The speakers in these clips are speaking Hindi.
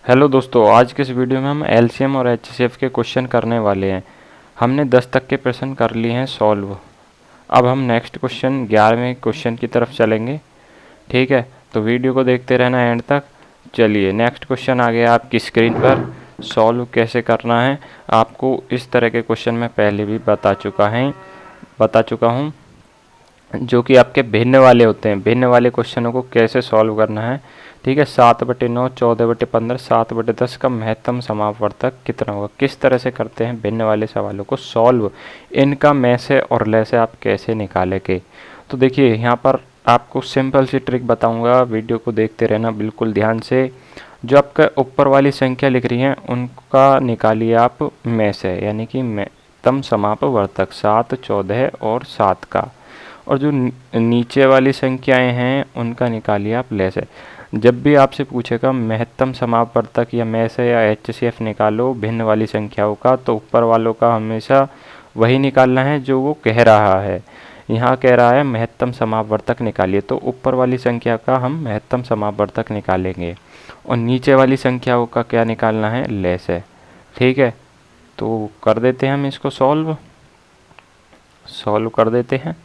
हेलो दोस्तों, आज के इस वीडियो में हम एलसीएम और एचसीएफ के क्वेश्चन करने वाले हैं। हमने 10 तक के प्रश्न कर लिए हैं सॉल्व। अब हम नेक्स्ट क्वेश्चन 11वें क्वेश्चन की तरफ चलेंगे। ठीक है, तो वीडियो को देखते रहना एंड तक। चलिए, नेक्स्ट क्वेश्चन आ गया आपकी स्क्रीन पर। सॉल्व कैसे करना है आपको इस तरह के क्वेश्चन मैं पहले भी बता चुका हूँ, जो कि आपके भिन्न वाले होते हैं। भिन्न वाले क्वेश्चनों को कैसे सॉल्व करना है। ठीक है, 7/9, 14/15, 7/10 का महत्तम समापवर्तक कितना होगा, किस तरह से करते हैं भिन्न वाले सवालों को सॉल्व, इनका में से और ले से आप कैसे निकालेंगे। तो देखिए, यहाँ पर आपको सिंपल सी ट्रिक बताऊंगा, वीडियो को देखते रहना बिल्कुल ध्यान से। जो आपका ऊपर वाली संख्या लिख रही हैं उनका निकालिए आप में से, यानी कि महत्तम समापवर्तक 7, 14 और 7 का। और जो नीचे वाली संख्याएं हैं उनका निकालिए आप ले से। जब भी आपसे पूछेगा महत्तम समापवर्तक या में से या एचसीएफ निकालो भिन्न वाली संख्याओं का, तो ऊपर वालों का हमेशा वही निकालना है जो वो कह रहा है। यहाँ कह रहा है महत्तम समापवर्तक निकालिए, तो ऊपर वाली संख्या का हम महत्तम समापवर्तक निकालेंगे और नीचे वाली संख्याओं का क्या निकालना है, ले से। ठीक है, तो कर देते हैं हम इसको सॉल्व कर देते हैं।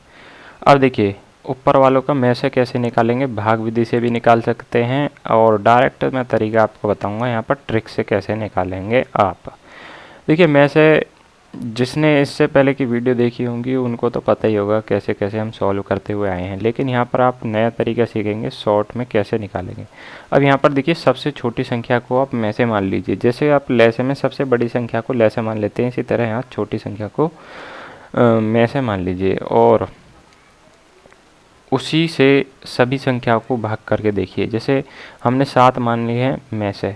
अब देखिए, ऊपर वालों का में से कैसे निकालेंगे, भाग विधि से भी निकाल सकते हैं और डायरेक्ट मैं तरीका आपको बताऊंगा यहाँ पर ट्रिक से कैसे निकालेंगे आप। देखिए, में से जिसने इससे पहले की वीडियो देखी होंगी उनको तो पता ही होगा कैसे कैसे हम सॉल्व करते हुए आए हैं, लेकिन यहाँ पर आप नया तरीका सीखेंगे शॉर्ट में कैसे निकालेंगे। अब यहाँ पर देखिए, सबसे छोटी संख्या को आप में से मान लीजिए। जैसे आप लैसे में सबसे बड़ी संख्या को लैसे मान लेते हैं, इसी तरह यहाँ छोटी संख्या को में से मान लीजिए और उसी से सभी संख्याओं को भाग करके देखिए। जैसे हमने 7 मान ली है में से,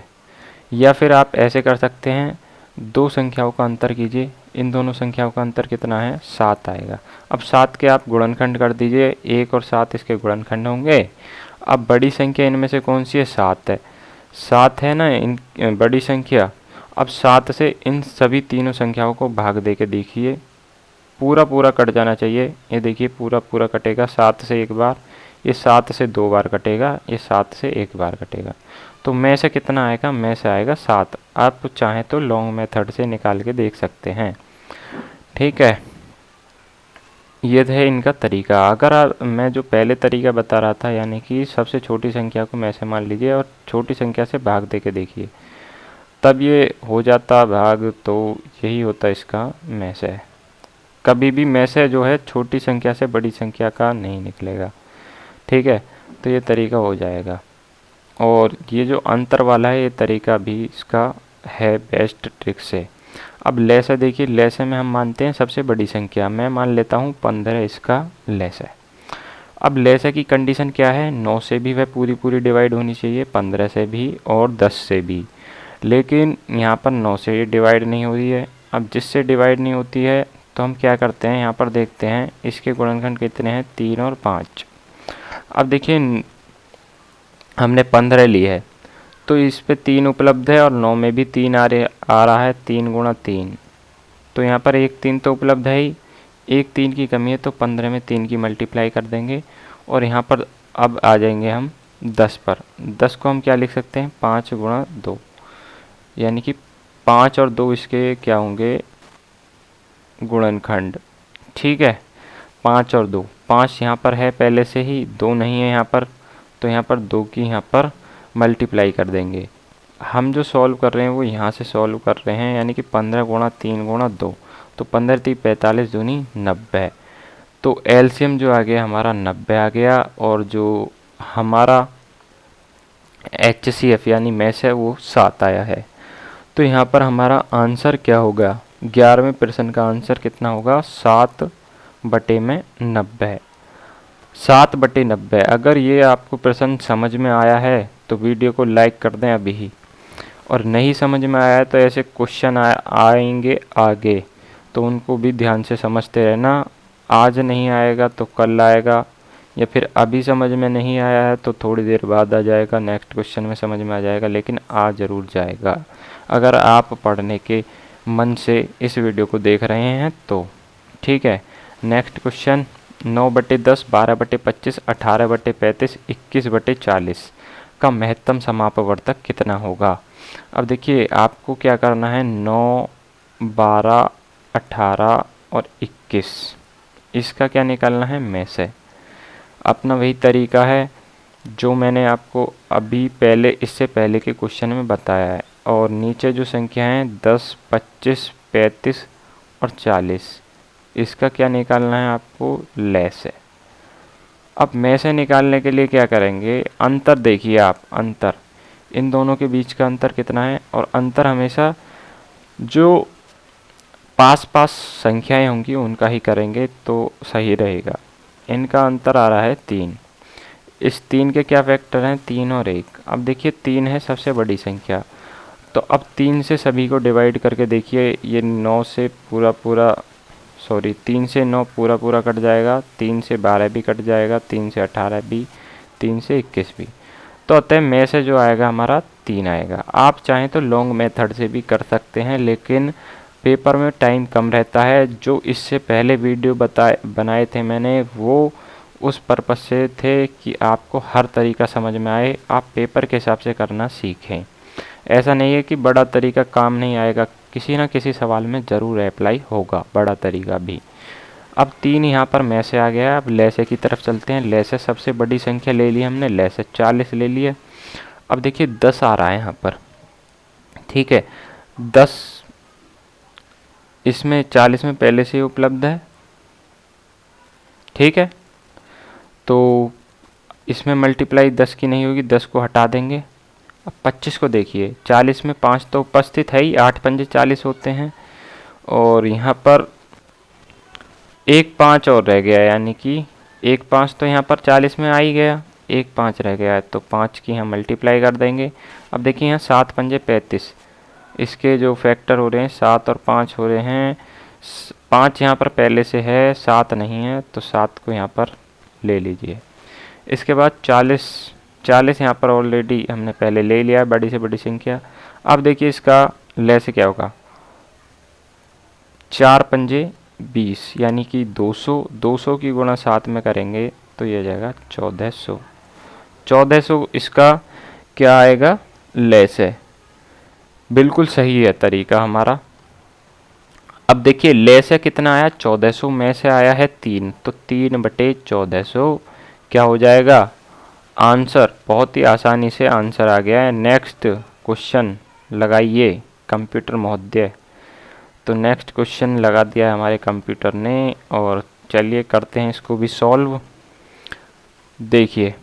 या फिर आप ऐसे कर सकते हैं, दो संख्याओं का अंतर कीजिए, इन दोनों संख्याओं का अंतर कितना है, 7 आएगा। अब 7 के आप गुणनखंड कर दीजिए, 1 और 7 इसके गुणनखंड होंगे। अब बड़ी संख्या इनमें से कौन सी है, 7 है। 7 है ना इन बड़ी संख्या। अब 7 से इन सभी तीनों संख्याओं को भाग दे के देखिए, पूरा पूरा कट जाना चाहिए। ये देखिए, पूरा पूरा कटेगा। 7 से एक बार, ये 7 से 2 बार कटेगा, ये 7 से एक बार कटेगा। तो में से कितना आएगा, में से आएगा 7। आप चाहें तो लॉन्ग मेथड से निकाल के देख सकते हैं। ठीक है, ये है इनका तरीका। अगर मैं जो पहले तरीका बता रहा था, यानी कि सबसे छोटी संख्या को में से मान लीजिए और छोटी संख्या से भाग दे के देखिए, तब ये हो जाता भाग। तो यही होता इसका में से। कभी भी में से जो है छोटी संख्या से बड़ी संख्या का नहीं निकलेगा। ठीक है, तो ये तरीका हो जाएगा। और ये जो अंतर वाला है, ये तरीका भी इसका है बेस्ट ट्रिक से। अब ले से देखिए, ले से में हम मानते हैं सबसे बड़ी संख्या, मैं मान लेता हूँ 15 इसका ले से। अब ले से की कंडीशन क्या है, 9 से भी वह पूरी पूरी डिवाइड होनी चाहिए, 15 से भी और 10 से भी। लेकिन यहाँ पर 9 से ये डिवाइड नहीं हो रही है। अब जिससे डिवाइड नहीं होती है तो हम क्या करते हैं, यहाँ पर देखते हैं इसके गुणनखंड कितने हैं, 3 और 5। अब देखिए, हमने 15 ली है तो इस पे 3 उपलब्ध है और 9 में भी 3 आ रहा है, 3 गुणा 3। तो यहाँ पर एक 3 तो उपलब्ध है ही, एक 3 की कमी है, तो 15 में 3 की मल्टीप्लाई कर देंगे और यहाँ पर अब आ जाएंगे हम 10 पर। 10 को हम क्या लिख सकते हैं, 5 गुणा 2, यानी कि 5 और 2 इसके क्या होंगे, गुणनखंड। ठीक है, 5 और 2, 5 यहाँ पर है पहले से ही, 2 नहीं है यहाँ पर, तो यहाँ पर 2 की यहाँ पर मल्टीप्लाई कर देंगे। हम जो सॉल्व कर रहे हैं वो यहाँ से सॉल्व कर रहे हैं, यानी कि 15 गुणा 3 गुणा 2, तो 15 3 45 दूनी 90। तो एलसीएम जो आ गया हमारा 90 आ गया, और जो हमारा एचसीएफ यानी में से वो 7 आया है। तो यहाँ पर हमारा आंसर क्या होगा, 11वें प्रश्न का आंसर कितना होगा, 7/90। 7/90। अगर ये आपको प्रश्न समझ में आया है तो वीडियो को लाइक कर दें अभी ही, और नहीं समझ में आया है तो ऐसे क्वेश्चन आएंगे आगे, तो उनको भी ध्यान से समझते रहना। आज नहीं आएगा तो कल आएगा, या फिर अभी समझ में नहीं आया है तो थोड़ी देर बाद आ जाएगा, नेक्स्ट क्वेश्चन में समझ में आ जाएगा, लेकिन आ ज़रूर जाएगा अगर आप पढ़ने के मन से इस वीडियो को देख रहे हैं तो। ठीक है, नेक्स्ट क्वेश्चन 9/10, 12/25, 18/35, 21/40 का महत्तम समापवर्तक कितना होगा। अब देखिए आपको क्या करना है, 9, 12, 18 और 21, इसका क्या निकालना है, में से। अपना वही तरीका है जो मैंने आपको अभी पहले, इससे पहले के क्वेश्चन में बताया है। और नीचे जो संख्या हैं 10, 25, 35 और 40, इसका क्या निकालना है आपको, ले से। अब में से निकालने के लिए क्या करेंगे, अंतर देखिए आप, अंतर इन दोनों के बीच का अंतर कितना है, और अंतर हमेशा जो पास पास संख्याएं होंगी उनका ही करेंगे तो सही रहेगा। इनका अंतर आ रहा है 3, इस 3 के क्या फैक्टर हैं, 3 और 1। अब देखिए 3 है सबसे बड़ी संख्या, तो अब 3 से सभी को डिवाइड करके देखिए, ये 9 से पूरा पूरा, सॉरी 3 से 9 पूरा पूरा कट जाएगा, 3 से 12 भी कट जाएगा, 3 से 18 भी, 3 से 21 भी। तो अतः में से जो आएगा हमारा 3 आएगा। आप चाहें तो लॉन्ग मेथड से भी कर सकते हैं, लेकिन पेपर में टाइम कम रहता है। जो इससे पहले वीडियो बनाए थे मैंने, वो उस पर्पस से थे कि आपको हर तरीका समझ में आए, आप पेपर के हिसाब से करना सीखें। ऐसा नहीं है कि बड़ा तरीका काम नहीं आएगा, किसी ना किसी सवाल में ज़रूर अप्लाई होगा बड़ा तरीका भी। अब 3 यहाँ पर में से आ गया है। अब लैसे की तरफ चलते हैं। लैसे सबसे बड़ी संख्या ले ली हमने, लैसे 40 ले लिया। अब देखिए 10 आ रहा है यहाँ पर, ठीक है। 10 इसमें 40 में पहले से ही उपलब्ध है, ठीक है। तो इसमें मल्टीप्लाई 10 की नहीं होगी, 10 को हटा देंगे। अब 25 को देखिए, 40 में 5 तो उपस्थित है ही, 8 पंजे 40 होते हैं, और यहाँ पर एक 5 और रह गया, यानी कि एक 5 तो यहाँ पर 40 में आ ही गया, एक 5 रह गया है, तो 5 की हम मल्टीप्लाई कर देंगे। अब देखिए यहाँ 7 पंजे 35, इसके जो फैक्टर हो रहे हैं 7 और 5 हो रहे हैं। 5 यहाँ पर पहले से है, 7 नहीं है, तो 7 को यहाँ पर ले लीजिए। इसके बाद 40 यहाँ पर ऑलरेडी हमने पहले ले लिया है, बड़ी से बड़ी संख्या। अब देखिए इसका ले से क्या होगा, 4 पंजे 20, यानी कि 200 की गुणा 7 में करेंगे तो ये जाएगा 1400 इसका क्या आएगा, ले से। बिल्कुल सही है तरीका हमारा। अब देखिए ले से कितना आया, 1400, में से आया है 3, तो 3/1400 क्या हो जाएगा, आंसर। बहुत ही आसानी से आंसर आ गया है। नेक्स्ट क्वेश्चन लगाइए कंप्यूटर महोदय। तो नेक्स्ट क्वेश्चन लगा दिया है हमारे कंप्यूटर ने, और चलिए करते हैं इसको भी सॉल्व। देखिए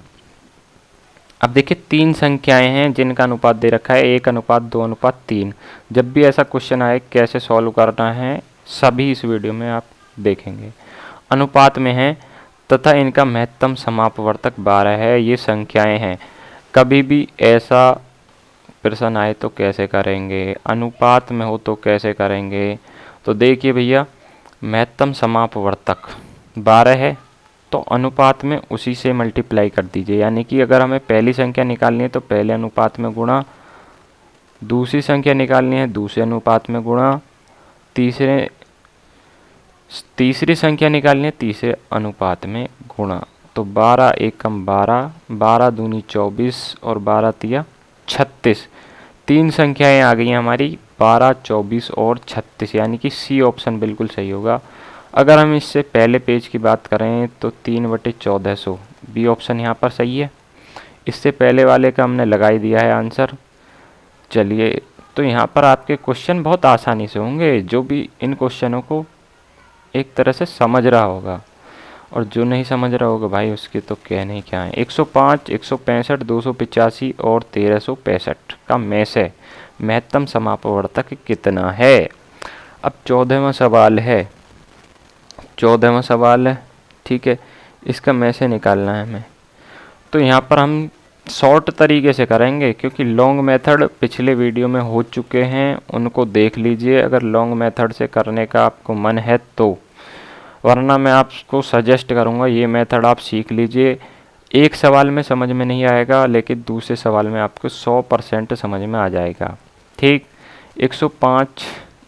अब देखिए 3 संख्याएं हैं जिनका अनुपात दे रखा है 1:2:3। जब भी ऐसा क्वेश्चन आए कैसे सॉल्व करना है, सभी इस वीडियो में आप देखेंगे। अनुपात में है तथा इनका महत्तम समापवर्तक 12 है, ये संख्याएं हैं। कभी भी ऐसा प्रश्न आए तो कैसे करेंगे, अनुपात में हो तो कैसे करेंगे। तो देखिए भैया, महत्तम समापवर्तक 12 है, तो अनुपात में उसी से मल्टीप्लाई कर दीजिए। यानी कि अगर हमें पहली संख्या निकालनी है तो पहले अनुपात में गुणा, दूसरी संख्या निकालनी है दूसरे अनुपात में गुणा, तीसरी संख्या निकालनी है तीसरे अनुपात में गुणा। तो 12 एकम 12, 12 दूनी 24 और 12 तिया 36। 3 संख्याएं आ गई हमारी, 12, 24 और 36, यानी कि सी ऑप्शन बिल्कुल सही होगा। अगर हम इससे पहले पेज की बात करें तो 3/1400, बी ऑप्शन यहाँ पर सही है। इससे पहले वाले का हमने लगा ही दिया है आंसर। चलिए, तो यहाँ पर आपके क्वेश्चन बहुत आसानी से होंगे, जो भी इन क्वेश्चनों को एक तरह से समझ रहा होगा, और जो नहीं समझ रहा होगा भाई उसके तो कहने क्या है। 105, 165, 285 और 1365 का में से महत्तम समापवर्तक कितना है। अब 14वां सवाल है, 14वां सवाल है, ठीक है। इसका में से निकालना है हमें। तो यहाँ पर हम शॉर्ट तरीके से करेंगे, क्योंकि लॉन्ग मेथड पिछले वीडियो में हो चुके हैं, उनको देख लीजिए अगर लॉन्ग मेथड से करने का आपको मन है तो। वरना मैं आपको सजेस्ट करूँगा ये मेथड आप सीख लीजिए। एक सवाल में समझ में नहीं आएगा, लेकिन दूसरे सवाल में आपको 100% समझ में आ जाएगा, ठीक। 105,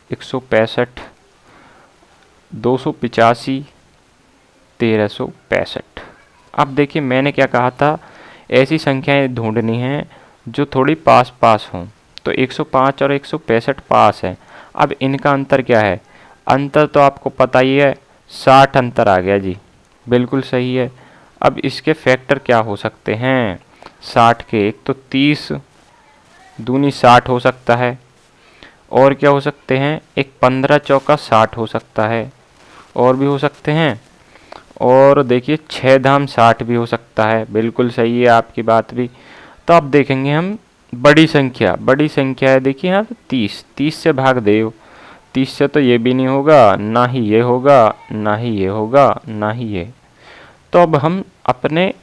165, 285, 1365। अब देखिए मैंने क्या कहा था, ऐसी संख्याएं ढूंढनी हैं जो थोड़ी पास पास हों। तो 105 और 165 पास है। अब इनका अंतर क्या है? अंतर तो आपको पता ही है, 60 अंतर आ गया जी, बिल्कुल सही है। अब इसके फैक्टर क्या हो सकते हैं? 60 के, एक तो 30 दूनी 60 हो सकता है, और क्या हो सकते हैं? एक 15 चौका 60 हो सकता है, और भी हो सकते हैं। और देखिए 6 धाम 60 भी हो सकता है, बिल्कुल सही है आपकी बात भी। तो अब देखेंगे हम बड़ी संख्या है, देखिए यहाँ पे 30 से भाग दे। 30 से तो ये भी नहीं होगा, ना ही ये होगा, ना ही ये होगा, ना ही ये। तो अब हम अपने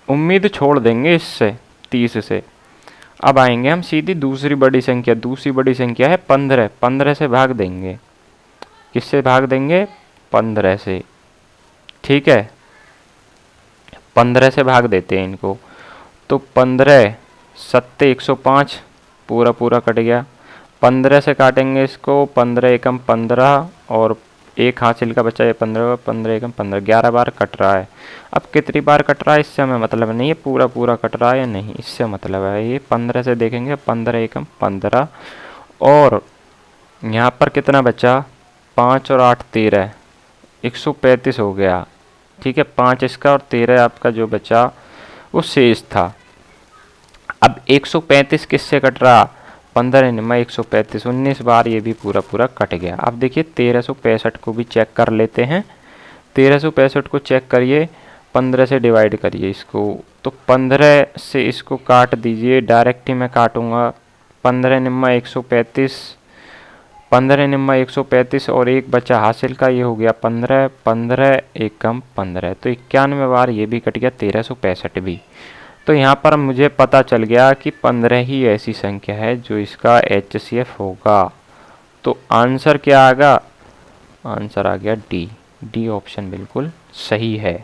उम्मीद छोड़ देंगे इससे, 30 से। अब आएंगे हम सीधी दूसरी बड़ी संख्या है 15। 15 से भाग देंगे, किससे भाग देंगे? 15 से, ठीक है। 15 से भाग देते हैं इनको, तो 15 सत्ते 105, पूरा पूरा कट गया। 15 से काटेंगे इसको, 15 एकम 15, और एक हासिल का बचा है 15, 15 एकम 15, 11 बार कट रहा है। अब कितनी बार कट रहा है इससे हमें मतलब नहीं है, पूरा पूरा कट रहा है या नहीं, इससे मतलब है। ये 15 से देखेंगे, 15 एकम 15, और यहाँ पर कितना बचा? 5 और 8 13, 135 हो गया, ठीक है। 5 इसका और 13 आपका जो बचा वो शेष था। अब 135 किससे कट रहा? 15 निम्मा 135, 19 बार ये भी पूरा पूरा कट गया। अब देखिए 1365 को भी चेक कर लेते हैं। 1365 को चेक करिए, 15 से डिवाइड करिए इसको, तो 15 से इसको काट दीजिए, डायरेक्ट ही मैं काटूंगा। 15 निम्मा 135, 15 निम्मा 135, और एक बचा हासिल का, ये हो गया 15, 15 एकम 15, तो 91 बार ये भी कट गया, 1365 भी। तो यहाँ पर मुझे पता चल गया कि 15 ही ऐसी संख्या है जो इसका HCF होगा। तो आंसर क्या आएगा? आंसर आ गया डी ऑप्शन बिल्कुल सही है।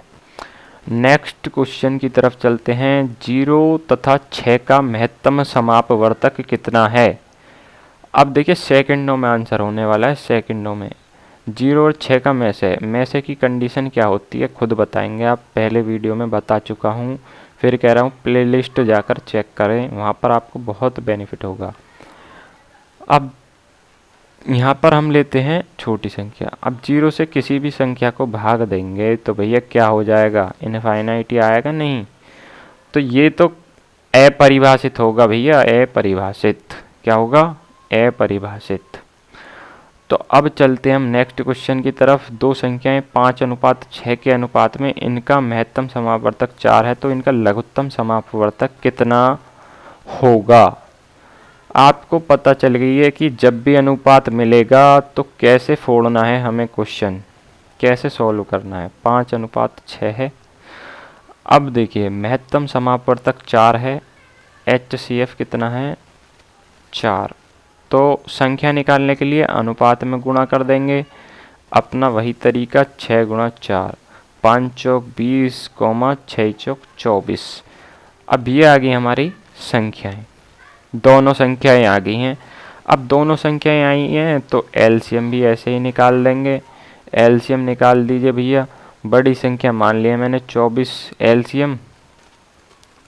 नेक्स्ट क्वेश्चन की तरफ चलते हैं। 0 तथा 6 का महत्तम समापवर्तक कितना है? अब देखिए सेकंडों में आंसर होने वाला है, सेकंडों में। 0 और 6 का मैसे की कंडीशन क्या होती है खुद बताएंगे आप, पहले वीडियो में बता चुका हूँ, फिर कह रहा हूँ प्लेलिस्ट जाकर चेक करें, वहाँ पर आपको बहुत बेनिफिट होगा। अब यहाँ पर हम लेते हैं छोटी संख्या। अब 0 से किसी भी संख्या को भाग देंगे तो भैया क्या हो जाएगा? इनफाइनाइटी आएगा नहीं, तो ये तो अपरिभाषित होगा भैया, अपरिभाषित। क्या होगा? अपरिभाषित। तो अब चलते हैं हम नेक्स्ट क्वेश्चन की तरफ। दो संख्याएं 5:6 के अनुपात में, इनका महत्तम समापवर्तक 4 है, तो इनका लघुत्तम समापवर्तक कितना होगा? आपको पता चल गई है कि जब भी अनुपात मिलेगा तो कैसे फोड़ना है हमें, क्वेश्चन कैसे सॉल्व करना है। 5:6 है। अब देखिए महत्तम समापवर्तक 4 है, HCF कितना है? 4। तो संख्या निकालने के लिए अनुपात में गुणा कर देंगे, अपना वही तरीका, 6 गुणा 4, 5 चौक 20, 6 चौक 24। अब ये आ गई हमारी संख्याएं, दोनों संख्याएं आ गई हैं। अब दोनों संख्याएं आई हैं तो LCM भी ऐसे ही निकाल देंगे। LCM निकाल दीजिए भैया। बड़ी संख्या मान लिया मैंने 24 LCM।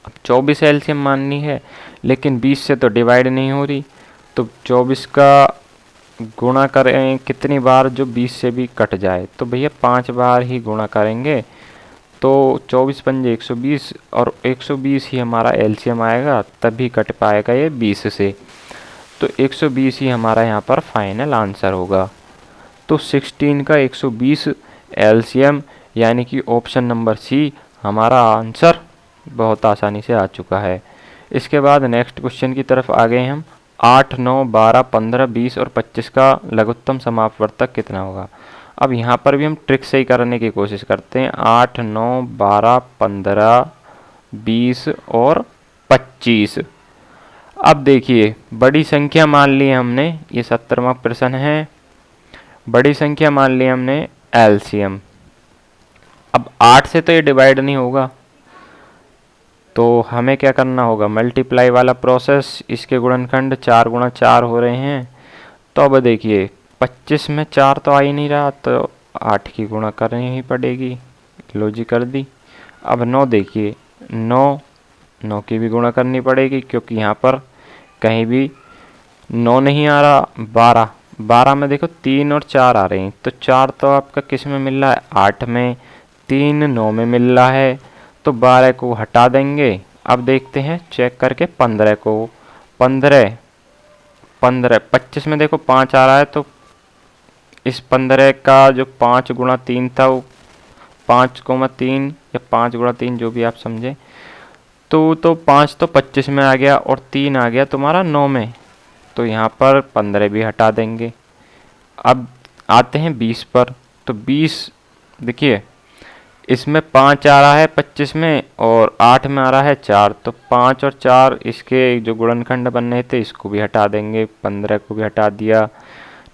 अब 24 LCM माननी है, लेकिन 20 से तो डिवाइड नहीं हो रही, तो 24 का गुणा करें कितनी बार जो 20 से भी कट जाए, तो भैया 5 बार ही गुणा करेंगे, तो 24 पंजे 120, और 120 ही हमारा LCM आएगा, तभी कट पाएगा ये 20 से। तो 120 ही हमारा यहाँ पर फाइनल आंसर होगा। तो 16 का 120 LCM, यानी कि ऑप्शन नंबर C हमारा आंसर बहुत आसानी से आ चुका है। इसके बाद नेक्स्ट क्वेश्चन की तरफ आ गए हम। 8, 9, 12, 15, 20 और 25 का लघुत्तम समापवर्तक कितना होगा? अब यहाँ पर भी हम ट्रिक से ही करने की कोशिश करते हैं। 8, 9, 12, 15, 20 और 25। अब देखिए बड़ी संख्या मान ली हमने, ये 70वां प्रश्न है। बड़ी संख्या मान ली हमने LCM। अब 8 से तो ये डिवाइड नहीं होगा, तो हमें क्या करना होगा? मल्टीप्लाई वाला प्रोसेस। इसके गुणनखंड 4 गुणा 4 हो रहे हैं, तो अब देखिए 25 में 4 तो आ ही नहीं रहा, तो 8 की गुणा करनी ही पड़ेगी। लो जी कर दी। अब 9 देखिए, 9, 9 की भी गुणा करनी पड़ेगी क्योंकि यहाँ पर कहीं भी 9 नहीं आ रहा। 12, 12 में देखो 3 और 4 आ रहे हैं, तो 4 तो आपका किस में मिल रहा है, 8 में, 3 9 में मिल रहा है, तो 12 को हटा देंगे। अब देखते हैं चेक करके 15 को। 15, 25 में देखो 5 आ रहा है, तो इस 15 का जो 5 गुणा 3 था वो 5,3 या 5 गुणा 3 जो भी आप समझे, तो 5 तो 25 में आ गया और 3 आ गया तुम्हारा 9 में, तो यहाँ पर 15 भी हटा देंगे। अब आते हैं 20 पर, तो 20 देखिए इसमें 5 आ रहा है 25 में और 8 में आ रहा है 4, तो 5 और 4 इसके जो गुणनखंड बनने थे इसको भी हटा देंगे, 15 को भी हटा दिया।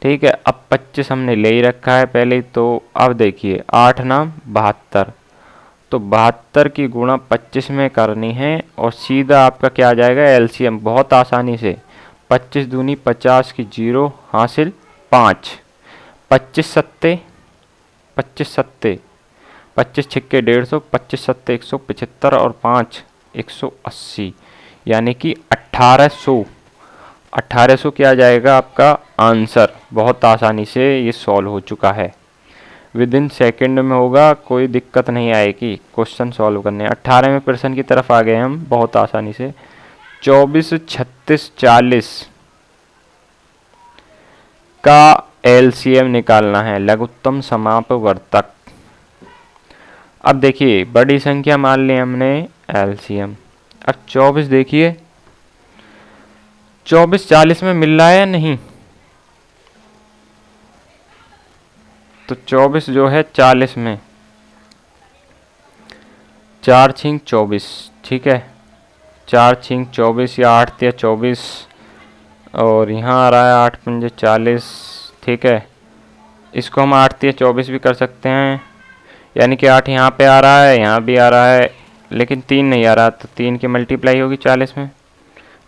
ठीक है, अब 25 हमने ले ही रखा है पहले ही, तो अब देखिए 8 नाम 72, तो 72 की गुणा 25 में करनी है और सीधा आपका क्या आ जाएगा एलसीएम, बहुत आसानी से 25 दूनी 50 की 0 हासिल 5, 25 सत्ते 25 सत्ते 25 छिक्के 150, 25 सत्ते 175 और 5 180, यानी कि 1800। 1800 क्या आ जाएगा आपका आंसर। बहुत आसानी से ये सॉल्व हो चुका है, विद इन सेकेंड में होगा, कोई दिक्कत नहीं आएगी क्वेश्चन सॉल्व करने। 18वें प्रश्न की तरफ आ गए हम बहुत आसानी से। 24, 36, 40 का एलसीएम निकालना है, लघुत्तम समापवर्तक। अब देखिए बड़ी संख्या मान ली हमने एलसीएम। अब 24 देखिए, 24 40 में मिल रहा है या नहीं, तो 24 जो है 40 में, 4 छींक 24, ठीक है, 4 छींक 24 या 8 तिया 24, और यहाँ आ रहा है 8 पंजे 40, ठीक है। इसको हम 8 तिया 24 भी कर सकते हैं, यानी कि 8 यहाँ पे आ रहा है, यहाँ भी आ रहा है, लेकिन 3 नहीं आ रहा, तो 3 की मल्टीप्लाई होगी 40 में।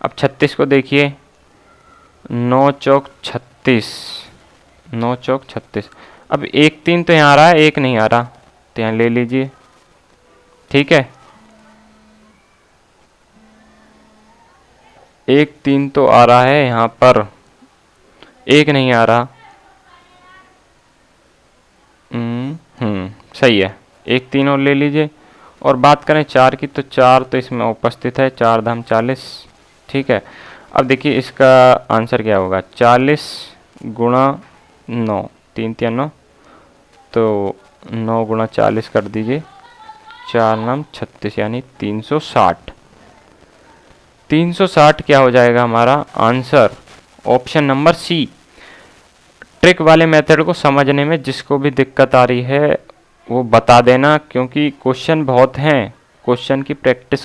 अब 36 को देखिए, 9 चौक 36, 9 चौक 36। अब 1 3 तो यहाँ आ रहा है, 1 नहीं आ रहा, तो यहाँ ले लीजिए, ठीक है। 1 3 तो आ रहा है यहाँ पर, 1 नहीं आ रहा। सही है, 1 3 और ले लीजिए। और बात करें 4 की, तो 4 तो इसमें उपस्थित है, 4 धाम 40, ठीक है। अब देखिए इसका आंसर क्या होगा, 40 गुणा 9, 3 तिया 9, तो 9 गुणा 40 कर दीजिए, 4 नाम 36, यानी 360। 360 क्या हो जाएगा हमारा answer, option number C. Trick वाले मेथड को समझने में जिसको भी दिक्कत आ रही है वो बता देना, क्योंकि क्वेश्चन बहुत हैं, क्वेश्चन की प्रैक्टिस